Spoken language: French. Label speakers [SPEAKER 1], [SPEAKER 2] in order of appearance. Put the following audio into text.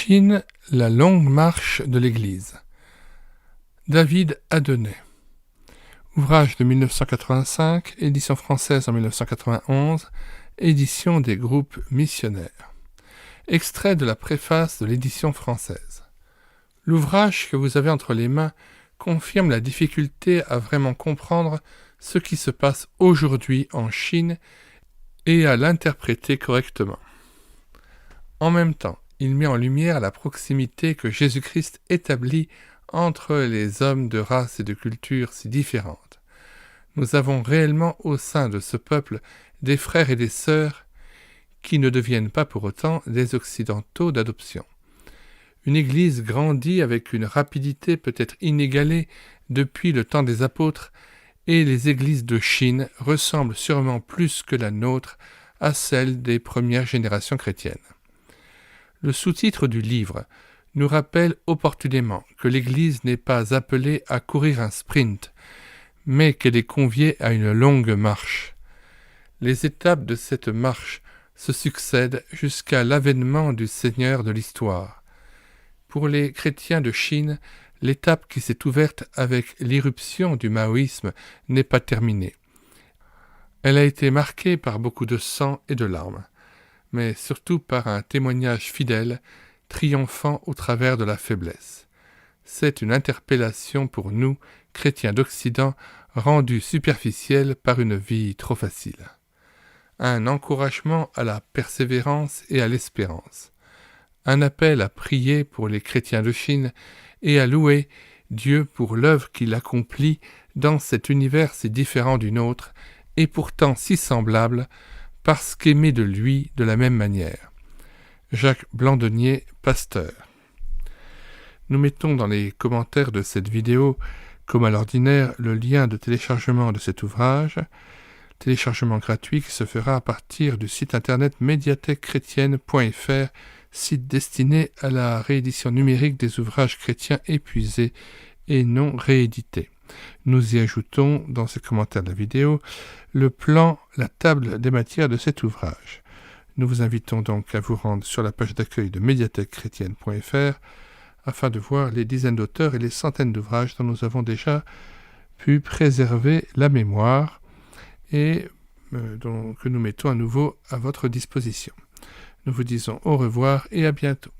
[SPEAKER 1] Chine, la longue marche de l'Église. David Adeney. Ouvrage de 1985, édition française en 1991, édition des groupes missionnaires. Extrait de la préface de l'édition française. L'ouvrage que vous avez entre les mains confirme la difficulté à vraiment comprendre ce qui se passe aujourd'hui en Chine et à l'interpréter correctement. En même temps, il met en lumière la proximité que Jésus-Christ établit entre les hommes de races et de cultures si différentes. Nous avons réellement au sein de ce peuple des frères et des sœurs qui ne deviennent pas pour autant des occidentaux d'adoption. Une Église grandit avec une rapidité peut-être inégalée depuis le temps des apôtres, et les églises de Chine ressemblent sûrement plus que la nôtre à celles des premières générations chrétiennes. Le sous-titre du livre nous rappelle opportunément que l'Église n'est pas appelée à courir un sprint, mais qu'elle est conviée à une longue marche. Les étapes de cette marche se succèdent jusqu'à l'avènement du Seigneur de l'histoire. Pour les chrétiens de Chine, l'étape qui s'est ouverte avec l'irruption du maoïsme n'est pas terminée. Elle a été marquée par beaucoup de sang et de larmes, mais surtout par un témoignage fidèle, triomphant au travers de la faiblesse. C'est une interpellation pour nous, chrétiens d'Occident, rendue superficielle par une vie trop facile. Un encouragement à la persévérance et à l'espérance. Un appel à prier pour les chrétiens de Chine et à louer Dieu pour l'œuvre qu'il accomplit dans cet univers si différent du nôtre et pourtant si semblable, parce qu'aimé de lui de la même manière. Jacques Blandonnier, pasteur. Nous mettons dans les commentaires de cette vidéo, comme à l'ordinaire, le lien de téléchargement de cet ouvrage, téléchargement gratuit qui se fera à partir du site internet médiathèquechrétienne.fr, site destiné à la réédition numérique des ouvrages chrétiens épuisés et non réédités. Nous y ajoutons, dans ce commentaire de la vidéo, le plan, la table des matières de cet ouvrage. Nous vous invitons donc à vous rendre sur la page d'accueil de médiathèquechrétienne.fr afin de voir les dizaines d'auteurs et les centaines d'ouvrages dont nous avons déjà pu préserver la mémoire et que nous mettons à nouveau à votre disposition. Nous vous disons au revoir et à bientôt.